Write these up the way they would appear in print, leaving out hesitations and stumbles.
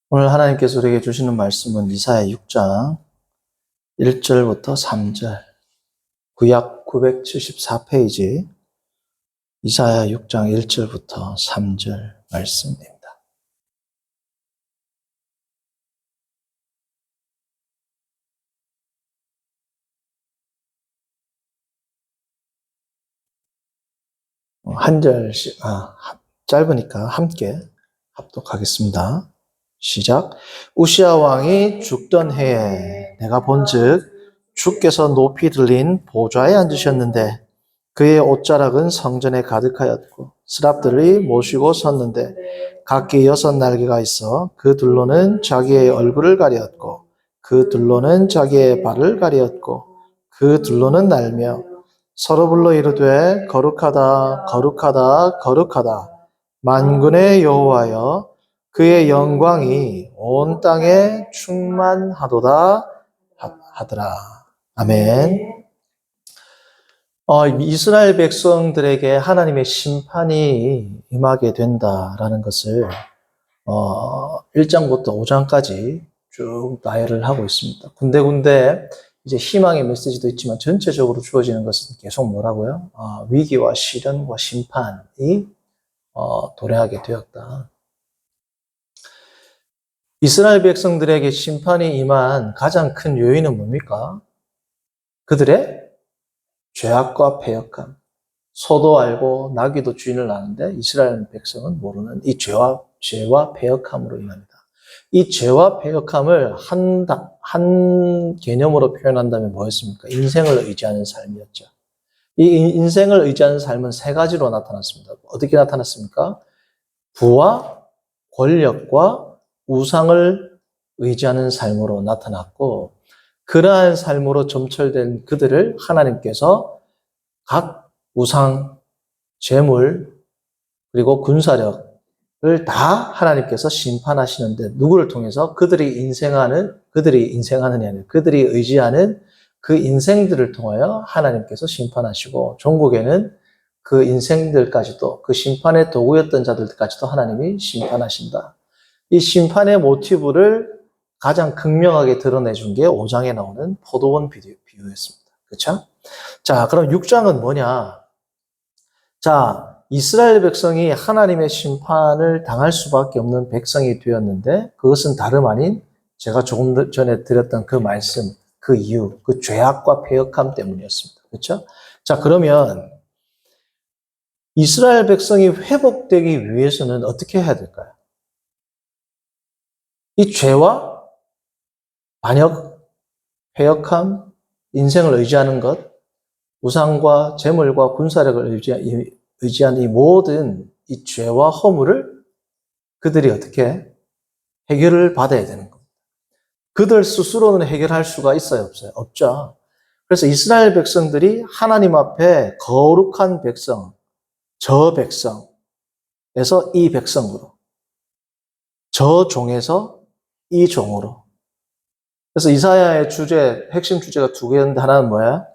오늘 하나님께서 우리에게 주시는 말씀은 이사야 6장 1절부터 3절, 구약 974페이지 이사야 6장 1절부터 3절 말씀입니다. 한 절씩, 짧으니까 함께 합독하겠습니다. 시작. 우시야 왕이 죽던 해에 내가 본즉 주께서 높이 들린 보좌에 앉으셨는데 그의 옷자락은 성전에 가득하였고 스랍들이 모시고 섰는데 각기 6날개가 있어 그 둘로는 자기의 얼굴을 가리었고 그 둘로는 자기의 발을 가리었고 그 둘로는 날며 서로 불러 이르되 거룩하다 거룩하다 거룩하다 만군의 여호와여 그의 영광이 온 땅에 충만하도다 하더라. 아멘. 이스라엘 백성들에게 하나님의 심판이 임하게 된다라는 것을 1장부터 5장까지 쭉 나열을 하고 있습니다. 군데군데 이제 희망의 메시지도 있지만 전체적으로 주어지는 것은 계속 뭐라고요? 위기와 시련과 심판이 도래하게 되었다. 이스라엘 백성들에게 심판이 임한 가장 큰 요인은 뭡니까? 그들의 죄악과 패역함. 소도 알고 나귀도 주인을 아는데 이스라엘 백성은 모르는 이 죄와 패역함으로 인합니다. 이 죄와 패역함을 한 개념으로 표현한다면 뭐였습니까? 인생을 의지하는 삶이었죠. 이 인생을 의지하는 삶은 세 가지로 나타났습니다. 어떻게 나타났습니까? 부와 권력과 우상을 의지하는 삶으로 나타났고, 그러한 삶으로 점철된 그들을 하나님께서 각 우상, 재물, 그리고 군사력을 다 하나님께서 심판하시는데, 누구를 통해서? 그들이 인생하느냐, 그들이 의지하는 그 인생들을 통하여 하나님께서 심판하시고, 종국에는 그 인생들까지도, 그 심판의 도구였던 자들까지도 하나님이 심판하신다. 이 심판의 모티브를 가장 극명하게 드러내준 게 5장에 나오는 포도원 비유였습니다. 그렇죠? 자, 그럼 6장은 뭐냐? 자, 이스라엘 백성이 하나님의 심판을 당할 수밖에 없는 백성이 되었는데 그것은 다름 아닌 제가 조금 전에 드렸던 그 말씀, 그 이유, 그 죄악과 패역함 때문이었습니다. 그렇죠? 자, 그러면 이스라엘 백성이 회복되기 위해서는 어떻게 해야 될까요? 이 죄와 반역, 패역함, 인생을 의지하는 것, 우상과 재물과 군사력을 의지한 이 모든 이 죄와 허물을 그들이 어떻게 해결을 받아야 되는 겁니다. 그들 스스로는 해결할 수가 있어요, 없어요? 없죠. 그래서 이스라엘 백성들이 하나님 앞에 거룩한 백성, 저 백성에서 이 백성으로, 저 종에서 이 종으로. 그래서 이사야의 핵심 주제가 두 개였는데 하나는 뭐야?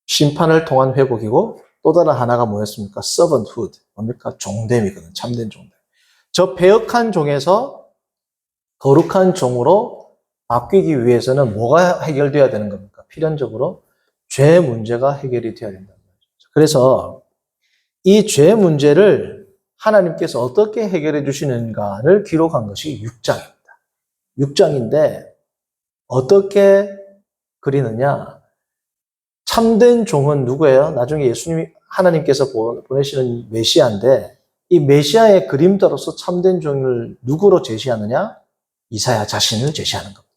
심판을 통한 회복이고 또 다른 하나가 뭐였습니까? servanthood. 뭡니까? 종됨이거든. 참된 종됨. 저 패역한 종에서 거룩한 종으로 바뀌기 위해서는 뭐가 해결돼야 되는 겁니까? 필연적으로 죄 문제가 해결이 돼야 된다는 거죠. 그래서 이 죄 문제를 하나님께서 어떻게 해결해 주시는가를 기록한 것이 6장입니다. 6장인데 어떻게 그리느냐? 참된 종은 누구예요? 나중에 하나님께서 보내시는 메시아인데 이 메시아의 그림자로서 참된 종을 누구로 제시하느냐? 이사야 자신을 제시하는 겁니다.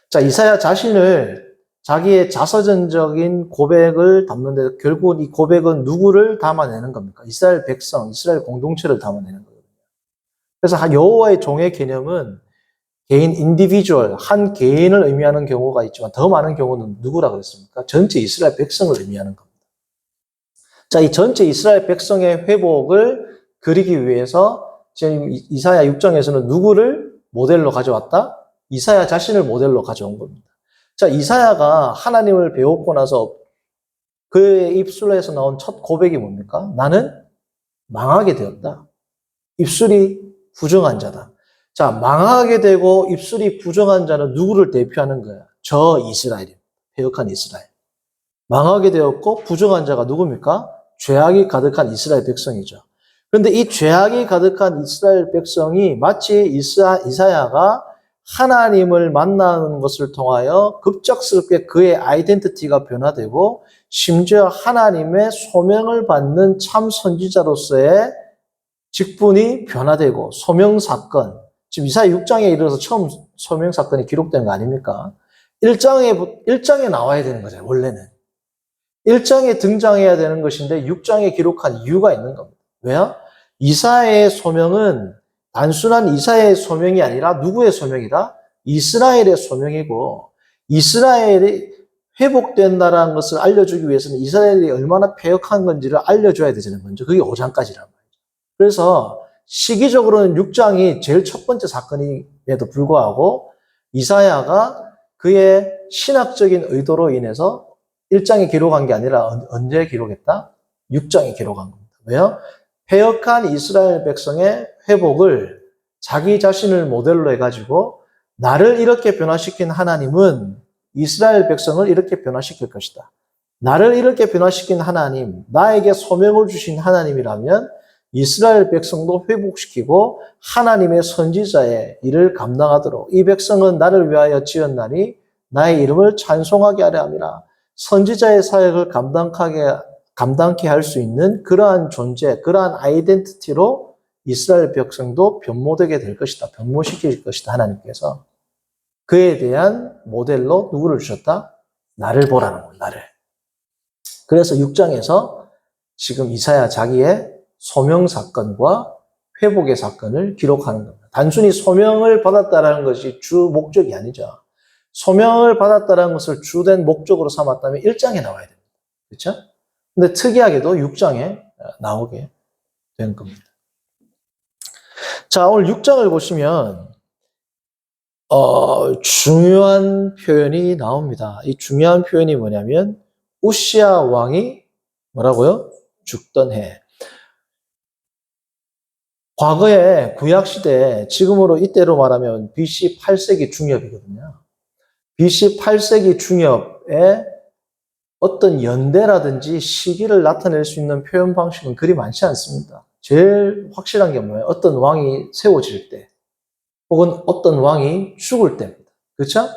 자, 이사야 자신을 자기의 자서전적인 고백을 담는데 결국은 이 고백은 누구를 담아내는 겁니까? 이스라엘 백성, 이스라엘 공동체를 담아내는 거거든요. 그래서 여호와의 종의 개념은 개인 인디비주얼, 한 개인을 의미하는 경우가 있지만 더 많은 경우는 누구라 그랬습니까? 전체 이스라엘 백성을 의미하는 겁니다. 자, 이 전체 이스라엘 백성의 회복을 그리기 위해서 지금 이사야 6장에서는 누구를 모델로 가져왔다? 이사야 자신을 모델로 가져온 겁니다. 자, 이사야가 하나님을 배웠고 나서 그의 입술에서 나온 첫 고백이 뭡니까? 나는 망하게 되었다. 입술이 부정한 자다. 자, 망하게 되고 입술이 부정한 자는 누구를 대표하는 거야? 저 이스라엘입니다. 패역한 이스라엘. 망하게 되었고 부정한 자가 누굽니까? 죄악이 가득한 이스라엘 백성이죠. 그런데 이 죄악이 가득한 이스라엘 백성이 마치 이사야가 하나님을 만나는 것을 통하여 급작스럽게 그의 아이덴티티가 변화되고 심지어 하나님의 소명을 받는 참 선지자로서의 직분이 변화되고 소명사건, 지금 이사야 6장에 이르러서 처음 소명사건이 기록된 거 아닙니까? 1장에 나와야 되는 거잖아요, 원래는. 1장에 등장해야 되는 것인데 6장에 기록한 이유가 있는 겁니다. 왜요? 이사야의 소명은 단순한 이사야의 소명이 아니라 누구의 소명이다? 이스라엘의 소명이고 이스라엘이 회복된다는 것을 알려주기 위해서는 이스라엘이 얼마나 패역한 건지를 알려줘야 되잖아요. 먼저 그게 5장까지란 말이죠. 그래서 시기적으로는 6장이 제일 첫 번째 사건임에도 불구하고 이사야가 그의 신학적인 의도로 인해서 1장에 기록한 게 아니라 언제 기록했다? 6장에 기록한 겁니다. 왜요? 패역한 이스라엘 백성의 회복을 자기 자신을 모델로 해가지고 나를 이렇게 변화시킨 하나님은 이스라엘 백성을 이렇게 변화시킬 것이다. 나를 이렇게 변화시킨 하나님, 나에게 소명을 주신 하나님이라면 이스라엘 백성도 회복시키고 하나님의 선지자의 일을 감당하도록 이 백성은 나를 위하여 지었나니 나의 이름을 찬송하게 하려 함이라. 선지자의 사역을 감당케 할 수 있는 그러한 존재, 그러한 아이덴티티로 이스라엘 백성도 변모되게 될 것이다. 변모시킬 것이다. 하나님께서. 그에 대한 모델로 누구를 주셨다? 나를 보라는 거예요. 나를. 그래서 6장에서 지금 이사야 자기의 소명 사건과 회복의 사건을 기록하는 겁니다. 단순히 소명을 받았다는 것이 주 목적이 아니죠. 소명을 받았다는 것을 주된 목적으로 삼았다면 1장에 나와야 됩니다. 그렇죠? 근데 특이하게도 6장에 나오게 된 겁니다. 자, 오늘 6장을 보시면 중요한 표현이 나옵니다. 이 중요한 표현이 뭐냐면 우시야 왕이 뭐라고요? 죽던 해. 과거에 구약시대, 지금으로 이때로 말하면 BC 8세기 중엽이거든요. BC 8세기 중엽에 어떤 연대라든지 시기를 나타낼 수 있는 표현 방식은 그리 많지 않습니다. 제일 확실한 게 뭐예요? 어떤 왕이 세워질 때, 혹은 어떤 왕이 죽을 때입니다. 그렇죠?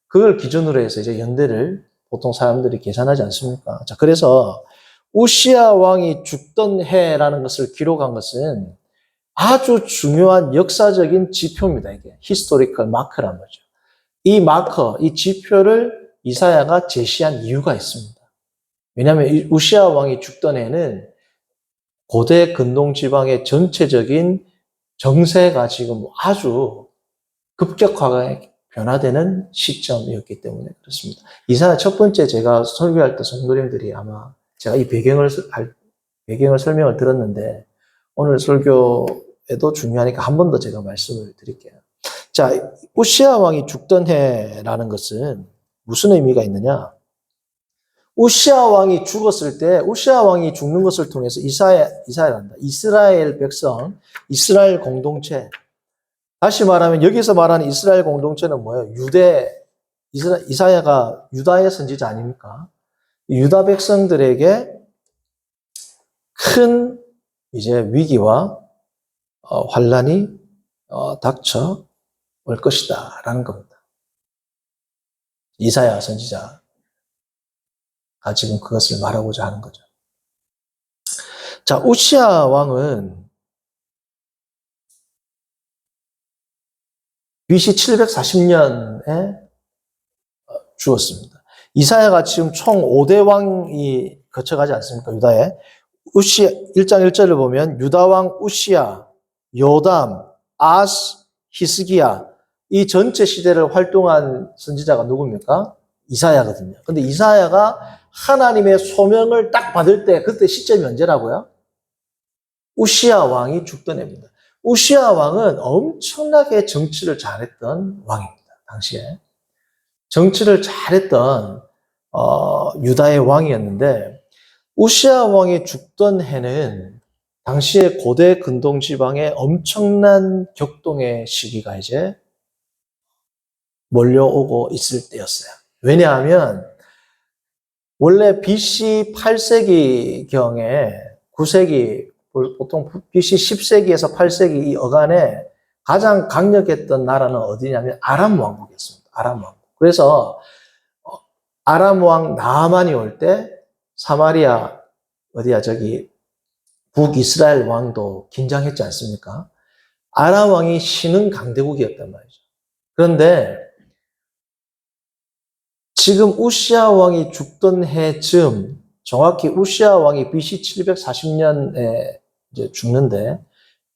그걸 기준으로 해서 이제 연대를 보통 사람들이 계산하지 않습니까? 자, 그래서 우시야 왕이 죽던 해라는 것을 기록한 것은 아주 중요한 역사적인 지표입니다. 이게 히스토리컬 마커란 거죠. 이 마커, 이 지표를 이사야가 제시한 이유가 있습니다. 왜냐하면 이 우시야 왕이 죽던 해는 고대 근동 지방의 전체적인 정세가 지금 아주 급격하게 변화되는 시점이었기 때문에 그렇습니다. 이사야 첫 번째 제가 설교할 때 성도님들이 아마 제가 이 배경을 설명을 들었는데 오늘 설교에도 중요하니까 한 번 더 제가 말씀을 드릴게요. 자, 우시야 왕이 죽던 해라는 것은 무슨 의미가 있느냐? 우시야 왕이 죽었을 때 우시야 왕이 죽는 것을 통해서 이스라엘 백성, 이스라엘 공동체, 다시 말하면 여기서 말하는 이스라엘 공동체는 뭐예요? 이사야가 유다의 선지자 아닙니까? 유다 백성들에게 큰 이제 위기와 환란이 닥쳐 올 것이다라는 겁니다. 이사야 선지자가 지금 그것을 말하고자 하는 거죠. 자, 우시야 왕은 BC 740년에 죽었습니다. 이사야가 지금 총 5대 왕이 거쳐가지 않습니까? 유다에. 1장 1절을 보면 유다 왕 우시야, 요담, 아스, 히스기야, 이 전체 시대를 활동한 선지자가 누굽니까? 이사야거든요. 근데 이사야가 하나님의 소명을 딱 받을 때 그때 시점이 언제라고요? 우시야 왕이 죽던 해입니다. 우시야 왕은 엄청나게 정치를 잘했던 왕입니다. 당시에. 정치를 잘했던 유다의 왕이었는데 우시야 왕이 죽던 해는 당시에 고대 근동 지방에 엄청난 격동의 시기가 이제 몰려오고 있을 때였어요. 왜냐하면 원래 BC 8세기경에 9세기, 보통 BC 10세기에서 8세기 이 어간에 가장 강력했던 나라는 어디냐면 아람 왕국이었습니다. 아람 왕국. 그래서 아람 왕 나아만이 올 때 사마리아 어디야 저기 북이스라엘 왕도 긴장했지 않습니까? 아람 왕이 신흥 강대국이었단 말이죠. 그런데 지금 우시아 왕이 죽던 해쯤, 정확히 우시아 왕이 BC 740년에 이제 죽는데,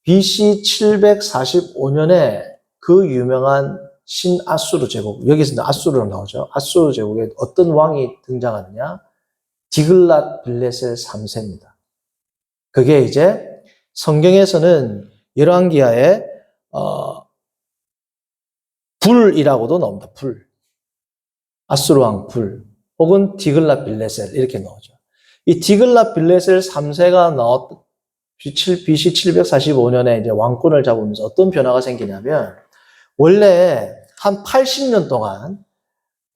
BC 745년에 그 유명한 신아수르 제국, 여기서 아수르로 나오죠. 아수르 제국에 어떤 왕이 등장하느냐? 디글랏 빌레셀 3세입니다. 그게 이제 성경에서는 열왕기하에 불이라고도 나옵니다. 불. 아수르 왕 불, 혹은 디글랏 빌레셀 이렇게 나오죠. 이 디글랏 빌레셀 3세가 나왔던 BC 745년에 이제 왕권을 잡으면서 어떤 변화가 생기냐면 원래 한 80년 동안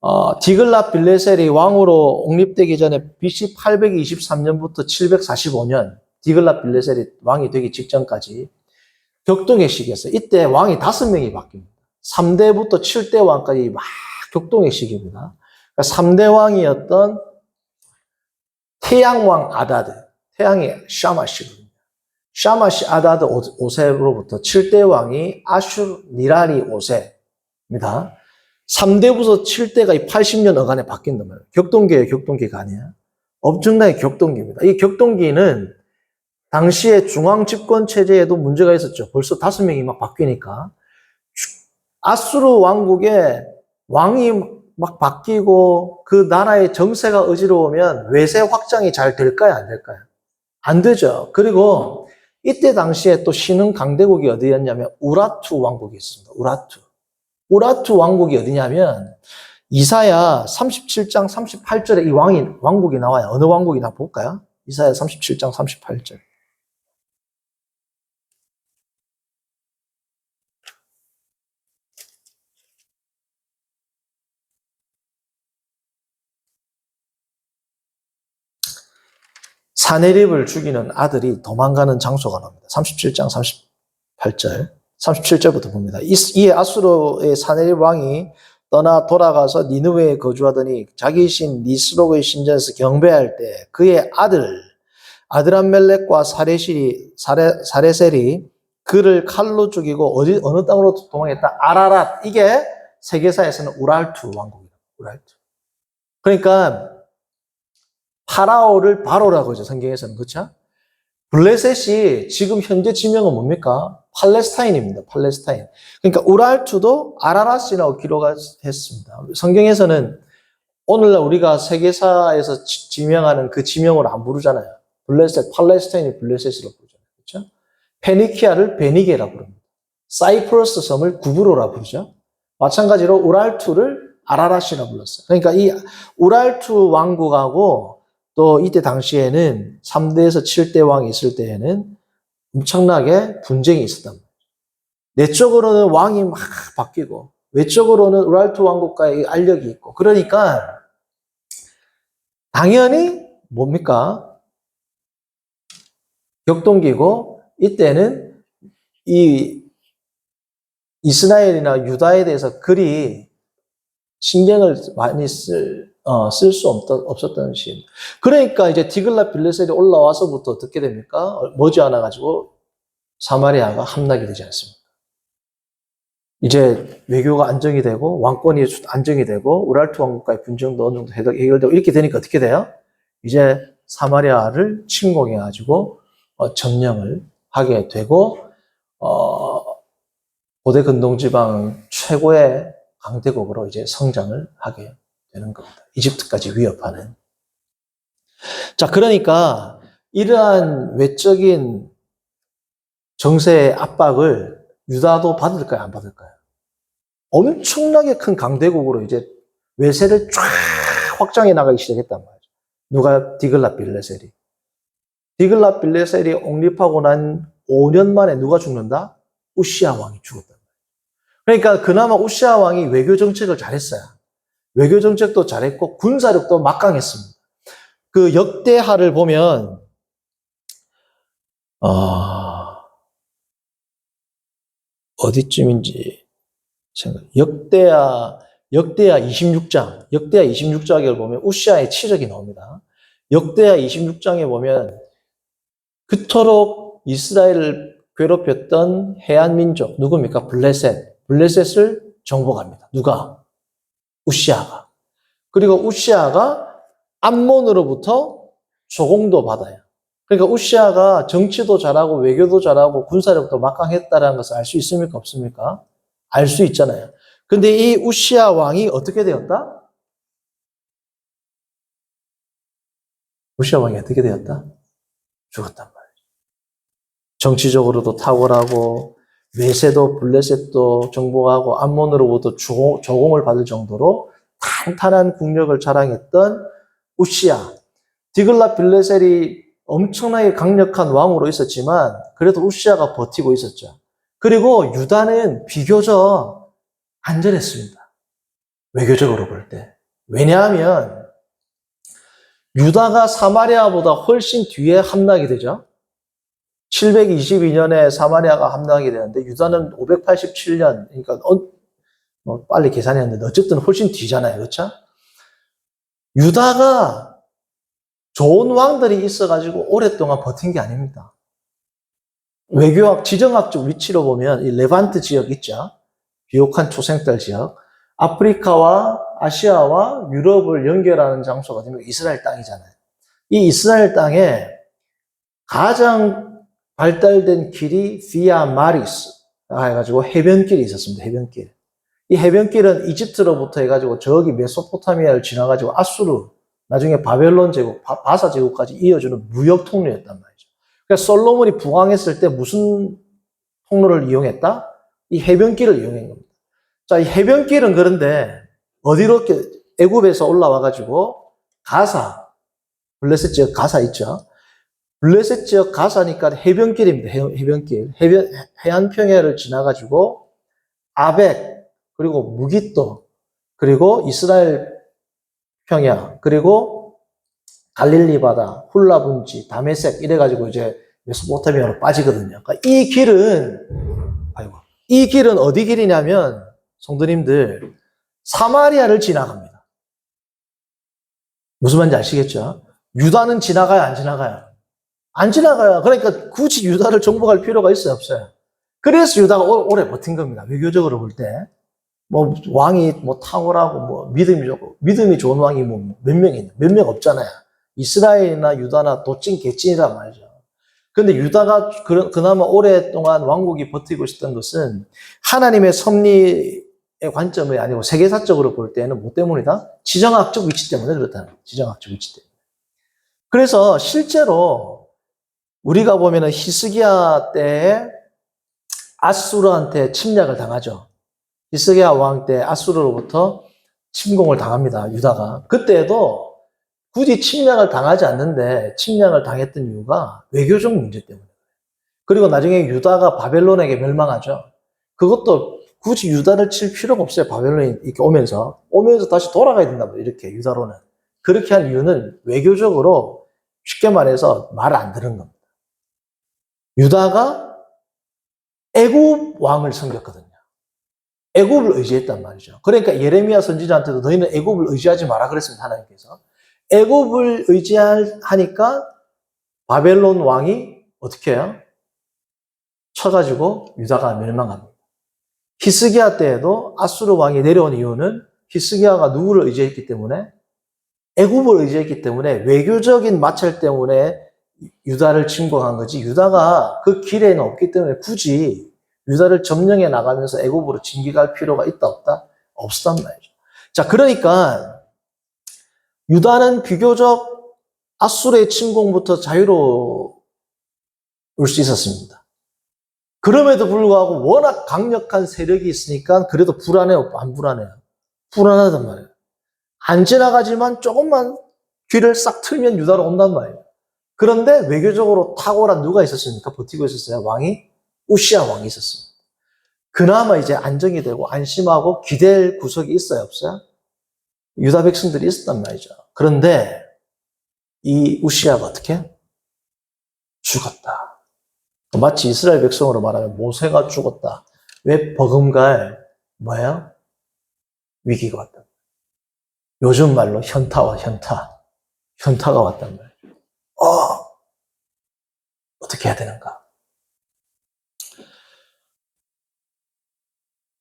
디글랏 빌레셀이 왕으로 옹립되기 전에 BC 823년부터 745년 디글랏 빌레셀이 왕이 되기 직전까지 격동의 시기였어요. 이때 왕이 5명이 바뀝니다. 3대부터 7대 왕까지 막 격동의 시기입니다. 그러니까 3대 왕이었던 태양왕 아다드, 태양이 샤마시거든요. 샤마시 아다드 5세로부터 7대 왕이 아슈르 니라리 5세입니다. 3대부터 7대가 80년 어간에 바뀐단 말이에요. 격동기예요, 격동기가 아니야. 엄청나게 격동기입니다. 이 격동기는 당시에 중앙 집권 체제에도 문제가 있었죠. 벌써 5명이 막 바뀌니까. 아수르 왕국의 왕이 막 바뀌고 그 나라의 정세가 어지러우면 외세 확장이 잘 될까요? 안 될까요? 안 되죠. 그리고 이때 당시에 또 신흥 강대국이 어디였냐면 우라투 왕국이 있습니다. 우라투. 우라투 왕국이 어디냐면 이사야 37장 38절에 이 왕국이 나와요. 어느 왕국이나 볼까요? 이사야 37장 38절. 사네립을 죽이는 아들이 도망가는 장소가 나옵니다. 37장 38절. 37절부터 봅니다. 이에 아수르의 사네립 왕이 떠나 돌아가서 니느웨에 거주하더니 자기 신 니스록의 신전에서 경배할 때 그의 아드람멜렉과 사레셀이 그를 칼로 죽이고 어느 땅으로 도망했다? 아라랏. 이게 세계사에서는 우랄투 왕국이다. 우랄투. 그러니까 파라오를 바로라고 하죠. 성경에서는. 그렇죠? 블레셋이 지금 현재 지명은 뭡니까? 팔레스타인입니다. 팔레스타인. 그러니까 우랄투도 아라랏이라고 기록했습니다. 성경에서는 오늘날 우리가 세계사에서 지명하는 그 지명으로 안 부르잖아요. 블레셋, 팔레스타인이 블레셋으로 부르잖아요. 그렇죠? 페니키아를 베니게라고 부릅니다. 사이프러스 섬을 구브로라 부르죠. 마찬가지로 우랄투를 아라랏이라 불렀어요. 그러니까 이 우랄투 왕국하고 또 이때 당시에는 3대에서 7대 왕이 있을 때에는 엄청나게 분쟁이 있었단 말이에요. 내적으로는 왕이 막 바뀌고 외적으로는 우랄투 왕국과의 알력이 있고 그러니까 당연히 뭡니까? 격동기고 이때는 이 이스라엘이나 유다에 대해서 그리 신경을 많이 쓸 수 없었던 시입니다. 그러니까 이제 디글랏 빌레셀이 올라와서부터 어떻게 됩니까? 머지않아 가지고 사마리아가 함락이 되지 않습니까? 이제 외교가 안정이 되고 왕권이 안정이 되고 우랄투 왕국과의 분쟁도 어느 정도 해결되고 이렇게 되니까 어떻게 돼요? 이제 사마리아를 침공해 가지고 점령을 하게 되고 고대 근동 지방 최고의 강대국으로 이제 성장을 하게 되는 겁니다. 이집트까지 위협하는. 자, 그러니까 이러한 외적인 정세의 압박을 유다도 받을까요? 안 받을까요? 엄청나게 큰 강대국으로 이제 외세를 쫙 확장해 나가기 시작했단 말이죠. 누가? 디글랏 빌레셀이. 디글랏 빌레셀이 옹립하고 난 5년 만에 누가 죽는다? 우시아 왕이 죽었다. 그러니까 그나마 우시아 왕이 외교 정책을 잘했어요. 외교 정책도 잘했고 군사력도 막강했습니다. 그 역대하를 보면 어디쯤인지 역대하 26장, 역대하 26장을 보면 우시아의 치적이 나옵니다. 역대하 26장에 보면 그토록 이스라엘을 괴롭혔던 해안 민족 누굽니까? 블레셋을 정복합니다. 누가? 우시아가. 그리고 우시아가 암몬으로부터 조공도 받아요. 그러니까 우시아가 정치도 잘하고 외교도 잘하고 군사력도 막강했다는 것을 알 수 있습니까? 없습니까? 알 수 있잖아요. 근데 이 우시아 왕이 어떻게 되었다? 우시아 왕이 어떻게 되었다? 죽었단 말이에요. 정치적으로도 탁월하고 메세도 블레셋도 정복하고 암몬으로부터 조공을 받을 정도로 탄탄한 국력을 자랑했던 우시아. 디글랏 빌레셀이 엄청나게 강력한 왕으로 있었지만 그래도 우시아가 버티고 있었죠. 그리고 유다는 비교적 안전했습니다. 외교적으로 볼 때. 왜냐하면 유다가 사마리아보다 훨씬 뒤에 함락이 되죠. 722년에 사마리아가 함락이 되는데 유다는 587년, 그러니까 빨리 계산했는데 어쨌든 훨씬 뒤잖아요. 그렇죠? 유다가 좋은 왕들이 있어가지고 오랫동안 버틴 게 아닙니다. 외교학, 지정학적 위치로 보면 이 레반트 지역 있죠. 비옥한 초생달 지역. 아프리카와 아시아와 유럽을 연결하는 장소가 되면 이스라엘 땅이잖아요. 이 이스라엘 땅에 가장 발달된 길이 비아 마리스 해가지고 해변길이 있었습니다. 해변길. 이 해변길은 이집트로부터 해가지고 저기 메소포타미아를 지나가지고 아수르, 나중에 바벨론 제국, 바사 제국까지 이어주는 무역 통로였단 말이죠. 그러니까 솔로몬이 부강했을 때 무슨 통로를 이용했다? 이 해변길을 이용한 겁니다. 자, 이 해변길은 그런데 어디로 애굽에서 올라와가지고 가사, 블레셋 지역 가사 있죠? 블레셋 지역 가사니까 해변길입니다. 해변길. 해안평야를 지나가지고 아벡, 그리고 무깃도, 그리고 이스라엘 평야, 그리고 갈릴리 바다, 훌라 분지, 다메섹 이래가지고 이제 메소포타미아로 빠지거든요. 그러니까 이 길은 어디 길이냐면 성도님들 사마리아를 지나갑니다. 무슨 말인지 아시겠죠? 유다는 지나가요, 안 지나가요? 안 지나가요. 그러니까 굳이 유다를 정복할 필요가 있어요, 없어요? 그래서 유다가 오래 버틴 겁니다. 외교적으로 볼 때. 왕이 탁월하고 믿음이 좋은 왕이 몇 명 있나? 몇 명 없잖아요. 이스라엘이나 유다나 도찐 개찐이란 말이죠. 근데 유다가 그나마 오랫동안 왕국이 버티고 있었던 것은 하나님의 섭리의 관점이 아니고 세계사적으로 볼 때는 뭐 때문이다? 지정학적 위치 때문에 그렇다는 거예요. 지정학적 위치 때문에. 그래서 실제로 우리가 보면은 히스기야 때에 아수르한테 침략을 당하죠. 히스기야 왕 때 아수르로부터 침공을 당합니다. 유다가. 그때도 굳이 침략을 당하지 않는데 침략을 당했던 이유가 외교적 문제 때문에. 그리고 나중에 유다가 바벨론에게 멸망하죠. 그것도 굳이 유다를 칠 필요가 없어요. 바벨론이 이렇게 오면서 다시 돌아가야 된다고 이렇게 유다로는. 그렇게 한 이유는 외교적으로 쉽게 말해서 말 안 들은 겁니다. 유다가 애굽 왕을 섬겼거든요. 애굽을 의지했단 말이죠. 그러니까 예레미야 선지자한테도 너희는 애굽을 의지하지 마라 그랬습니다. 하나님께서. 애굽을 의지하니까 바벨론 왕이 어떻게 해요? 쳐가지고 유다가 멸망합니다. 히스기야 때에도 아수르 왕이 내려온 이유는 히스기야가 누구를 의지했기 때문에? 애굽을 의지했기 때문에 외교적인 마찰 때문에 유다를 침공한 거지 유다가 그 길에는 없기 때문에 굳이 유다를 점령해 나가면서 애굽으로 진격할 필요가 있다 없다? 없었단 말이죠. 자, 그러니까 유다는 비교적 아수르의 침공부터 자유로울 수 있었습니다. 그럼에도 불구하고 워낙 강력한 세력이 있으니까 그래도 불안해요? 안 불안해요? 불안하단 말이에요. 안 지나가지만 조금만 귀를 싹 틀면 유다로 온단 말이에요. 그런데 외교적으로 탁월한 누가 있었습니까? 버티고 있었어요. 왕이 우시아 왕이 있었습니다. 그나마 이제 안정이 되고 안심하고 기댈 구석이 있어요, 없어요? 유다 백성들이 있었단 말이죠. 그런데 이 우시아가 어떻게? 죽었다. 마치 이스라엘 백성으로 말하면 모세가 죽었다. 왜 버금갈 뭐예요? 위기가 왔다. 요즘 말로 현타와 현타가 왔단 말이에요. 어떻게 해야 되는가?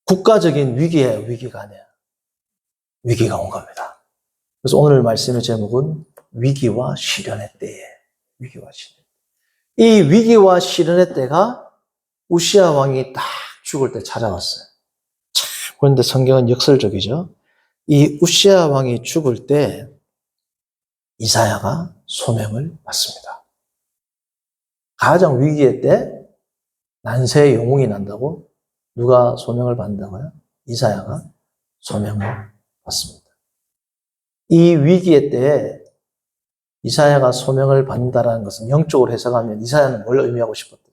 국가적인 위기예요, 위기가 아니야. 위기가 온 겁니다. 그래서 오늘 말씀의 제목은 위기와 시련의 때에 위기와 시련. 이 위기와 시련의 때가 우시아 왕이 딱 죽을 때 찾아왔어요. 참, 그런데 성경은 역설적이죠. 이 우시아 왕이 죽을 때 이사야가 소명을 받습니다. 가장 위기의 때 난세의 영웅이 난다고 누가 소명을 받는다고요? 이사야가 소명을 받습니다. 이 위기의 때에 이사야가 소명을 받는다는 것은 영적으로 해석하면 이사야는 뭘 의미하고 싶었다?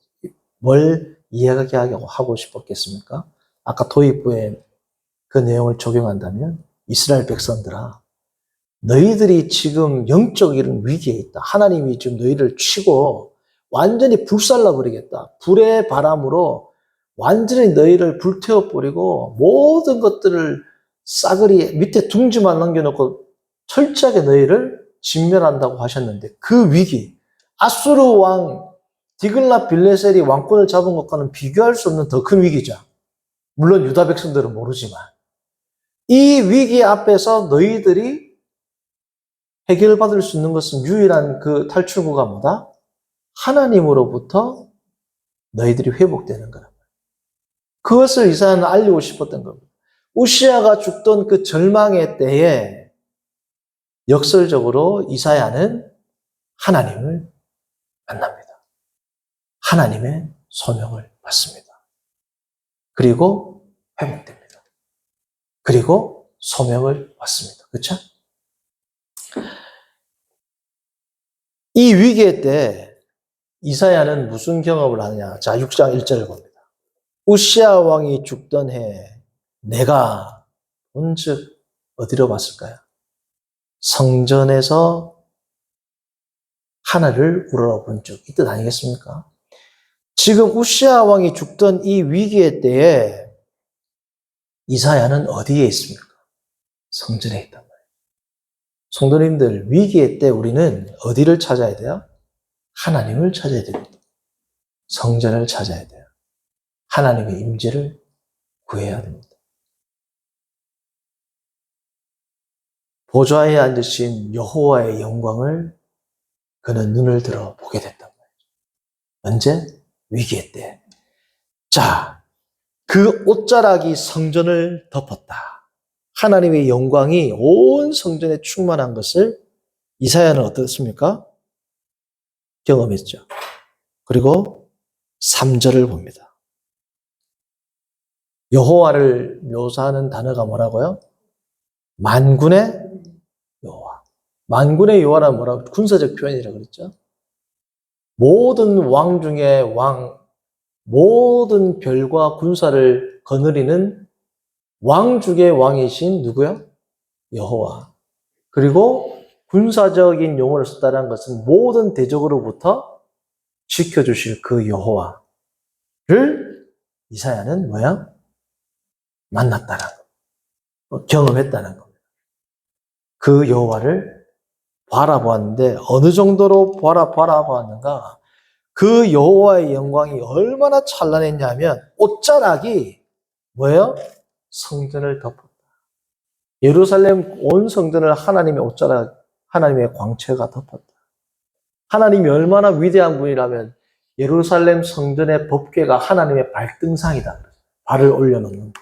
뭘 이야기하고 싶었겠습니까? 아까 도입부에 그 내용을 적용한다면 이스라엘 백성들아, 너희들이 지금 영적인 위기에 있다. 하나님이 지금 너희를 치고 완전히 불살라버리겠다. 불의 바람으로 완전히 너희를 불태워버리고 모든 것들을 싸그리 밑에 둥지만 남겨놓고 철저하게 너희를 진멸한다고 하셨는데 그 위기, 아수르 왕 디글라 빌레셀이 왕권을 잡은 것과는 비교할 수 없는 더 큰 위기죠. 물론 유다 백성들은 모르지만 이 위기 앞에서 너희들이 해결받을 수 있는 것은 유일한 그 탈출구가 뭐다? 하나님으로부터 너희들이 회복되는 거란 말이에요. 그것을 이사야는 알리고 싶었던 겁니다. 우시아가 죽던 그 절망의 때에 역설적으로 이사야는 하나님을 만납니다. 하나님의 소명을 받습니다. 그리고 회복됩니다. 그리고 소명을 받습니다. 그렇죠? 이 위기의 때 이사야는 무슨 경험을 하느냐? 자, 6장 1절을 봅니다. 우시아 왕이 죽던 해 내가 본즉 어디로 봤을까요? 성전에서 하늘을 우러러본 적. 이 뜻 아니겠습니까? 지금 우시아 왕이 죽던 이 위기의 때에 이사야는 어디에 있습니까? 성전에 있단 말이에요. 성도님들, 위기의 때 우리는 어디를 찾아야 돼요? 하나님을 찾아야 됩니다. 성전을 찾아야 돼요. 하나님의 임재를 구해야 됩니다. 보좌에 앉으신 여호와의 영광을 그는 눈을 들어 보게 됐단 말이에요. 언제? 위기의 때. 자, 그 옷자락이 성전을 덮었다. 하나님의 영광이 온 성전에 충만한 것을 이사야는 어떻습니까? 경험했죠. 그리고 3절을 봅니다. 여호와를 묘사하는 단어가 뭐라고요? 만군의 여호와. 만군의 여호와란 뭐라고? 군사적 표현이라고 그랬죠. 모든 왕 중에 왕, 모든 별과 군사를 거느리는 왕 중의 왕이신 누구요? 여호와. 그리고 군사적인 용어를 썼다는 것은 모든 대적으로부터 지켜주실 그 여호와를 이사야는 뭐야? 만났다는 거, 경험했다는 겁니다. 그 여호와를 바라보았는데 어느 정도로 바라보았는가? 그 여호와의 영광이 얼마나 찬란했냐면 옷자락이 뭐예요? 성전을 덮었다. 예루살렘 온 성전을 하나님의 옷자락, 하나님의 광채가 덮었다. 하나님이 얼마나 위대한 분이라면 예루살렘 성전의 법궤가 하나님의 발등상이다. 발을 올려놓는 것.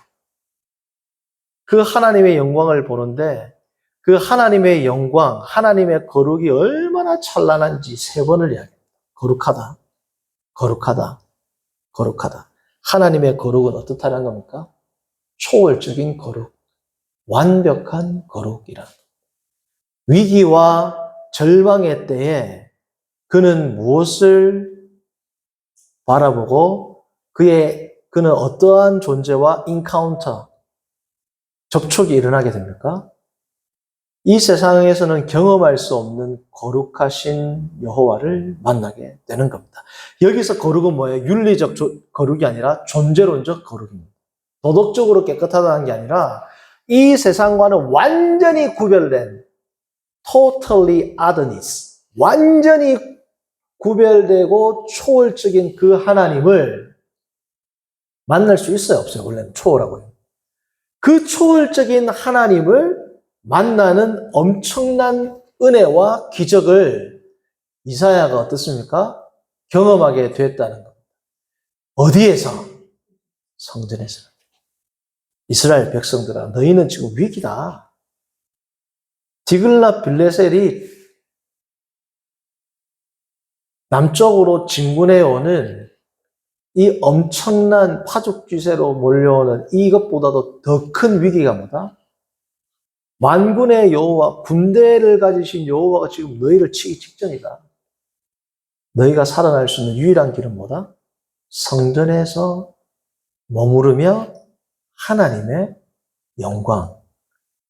그 하나님의 영광을 보는데 그 하나님의 영광, 하나님의 거룩이 얼마나 찬란한지 3번을 이야기합니다. 거룩하다, 거룩하다, 거룩하다. 하나님의 거룩은 어떻다는 겁니까? 초월적인 거룩, 완벽한 거룩이라. 위기와 절망의 때에 그는 무엇을 바라보고 그는 어떠한 존재와 인카운터, 접촉이 일어나게 됩니까? 이 세상에서는 경험할 수 없는 거룩하신 여호와를 만나게 되는 겁니다. 여기서 거룩은 뭐예요? 윤리적 거룩이 아니라 존재론적 거룩입니다. 도덕적으로 깨끗하다는 게 아니라 이 세상과는 완전히 구별된 totally otherness, 완전히 구별되고 초월적인 그 하나님을 만날 수 있어요? 없어요? 원래는 초월하고요. 그 초월적인 하나님을 만나는 엄청난 은혜와 기적을 이사야가 어떻습니까? 경험하게 됐다는 겁니다. 어디에서? 성전에서. 이스라엘 백성들아, 너희는 지금 위기다. 디글랏 빌레셀이 남쪽으로 진군해 오는 이 엄청난 파죽지세로 몰려오는 이것보다도 더 큰 위기가 뭐다? 만군의 여호와, 군대를 가지신 여호와가 지금 너희를 치기 직전이다. 너희가 살아날 수 있는 유일한 길은 뭐다? 성전에서 머무르며 하나님의 영광,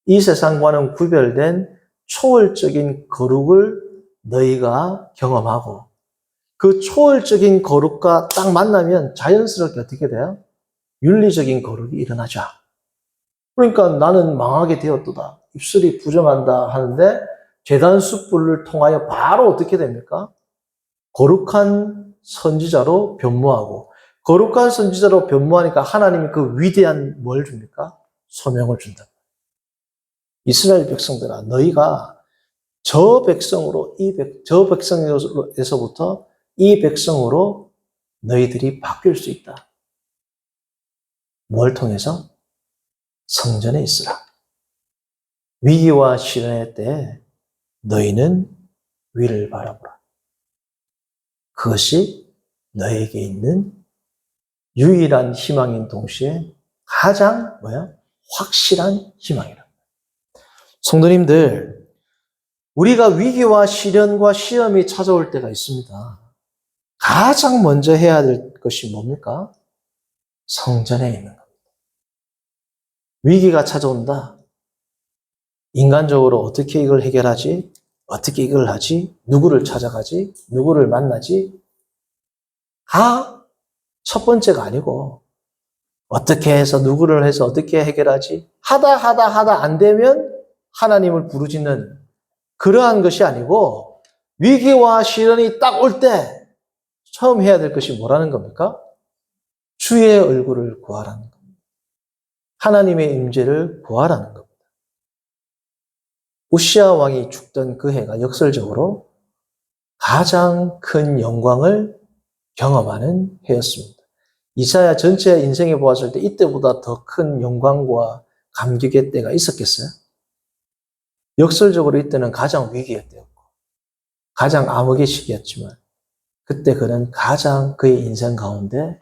이 세상과는 구별된 초월적인 거룩을 너희가 경험하고 그 초월적인 거룩과 딱 만나면 자연스럽게 어떻게 돼요? 윤리적인 거룩이 일어나죠. 그러니까 나는 망하게 되었도다. 입술이 부정한다 하는데 제단 숯불을 통하여 바로 어떻게 됩니까? 거룩한 선지자로 변모하고 거룩한 선지자로 변모하니까 하나님이 그 위대한 뭘 줍니까? 소명을 준다. 이스라엘 백성들아, 너희가 저 백성에서부터 이 백성으로 너희들이 바뀔 수 있다. 뭘 통해서? 성전에 있으라. 위기와 시련의 때에 너희는 위를 바라보라. 그것이 너에게 있는 유일한 희망인 동시에 가장 확실한 희망이라. 성도님들, 우리가 위기와 시련과 시험이 찾아올 때가 있습니다. 가장 먼저 해야 될 것이 뭡니까? 성전에 있는 겁니다. 위기가 찾아온다. 인간적으로 어떻게 이걸 해결하지? 어떻게 이걸 하지? 누구를 찾아가지? 누구를 만나지? 첫 번째가 아니고 어떻게 해서 누구를 해서 어떻게 해결하지? 하다 안 되면 하나님을 부르짖는 그러한 것이 아니고 위기와 시련이 딱 올 때 처음 해야 될 것이 뭐라는 겁니까? 주의 얼굴을 구하라는 겁니다. 하나님의 임재를 구하라는 겁니다. 우시아 왕이 죽던 그 해가 역설적으로 가장 큰 영광을 경험하는 해였습니다. 이사야 전체 인생에 보았을 때 이때보다 더 큰 영광과 감격의 때가 있었겠어요? 역설적으로 이때는 가장 위기의 때였고 가장 암흑의 시기였지만 그때 그는 가장 그의 인생 가운데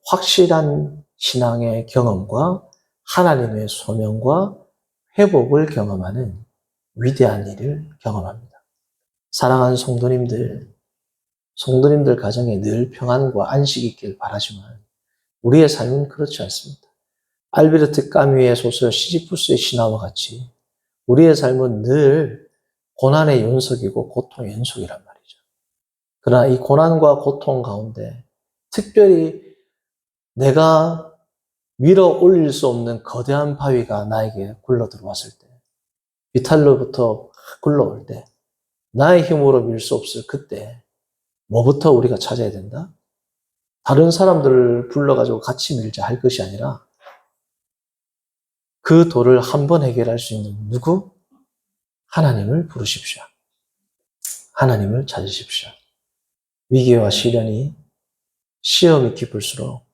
확실한 신앙의 경험과 하나님의 소명과 회복을 경험하는 위대한 일을 경험합니다. 사랑하는 성도님들 가정에 늘 평안과 안식이 있길 바라지만 우리의 삶은 그렇지 않습니다. 알베르트 까뮈의 소설 시지푸스의 신화와 같이 우리의 삶은 늘 고난의 연속이고 고통의 연속이란 말이죠. 그러나 이 고난과 고통 가운데 특별히 내가 밀어 올릴 수 없는 거대한 바위가 나에게 굴러 들어왔을 때, 비탈로부터 굴러올 때, 나의 힘으로 밀 수 없을 그때 뭐부터 우리가 찾아야 된다? 다른 사람들을 불러가지고 같이 밀자 할 것이 아니라 그 돌을 한 번 해결할 수 있는 누구? 하나님을 부르십시오. 하나님을 찾으십시오. 위기와 시련이 시험이 깊을수록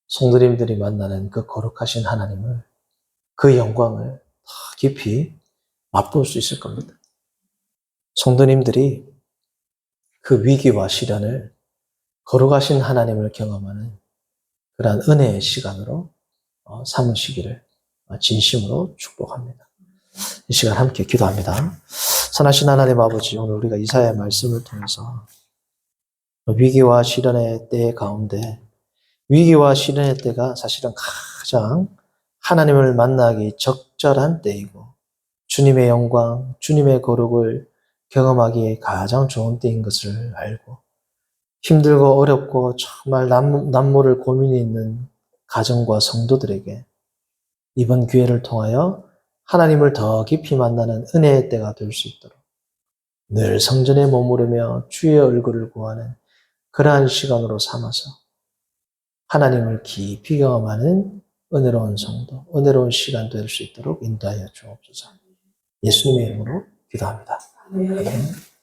성도님들이 만나는 그 거룩하신 하나님을, 그 영광을 더 깊이 맛볼 수 있을 겁니다. 성도님들이 그 위기와 시련을 거룩하신 하나님을 경험하는 그러한 은혜의 시간으로 삼으시기를 진심으로 축복합니다. 이 시간 함께 기도합니다. 선하신 하나님 아버지, 오늘 우리가 이사야의 말씀을 통해서 위기와 시련의 때 가운데 위기와 시련의 때가 사실은 가장 하나님을 만나기 적절한 때이고 주님의 영광, 주님의 거룩을 경험하기에 가장 좋은 때인 것을 알고 힘들고 어렵고 정말 남모를 고민이 있는 가정과 성도들에게 이번 기회를 통하여 하나님을 더 깊이 만나는 은혜의 때가 될 수 있도록 늘 성전에 머무르며 주의 얼굴을 구하는 그러한 시간으로 삼아서 하나님을 깊이 경험하는 은혜로운 성도, 은혜로운 시간 될 수 있도록 인도하여 주옵소서. 예수님의 이름으로 기도합니다. 아멘.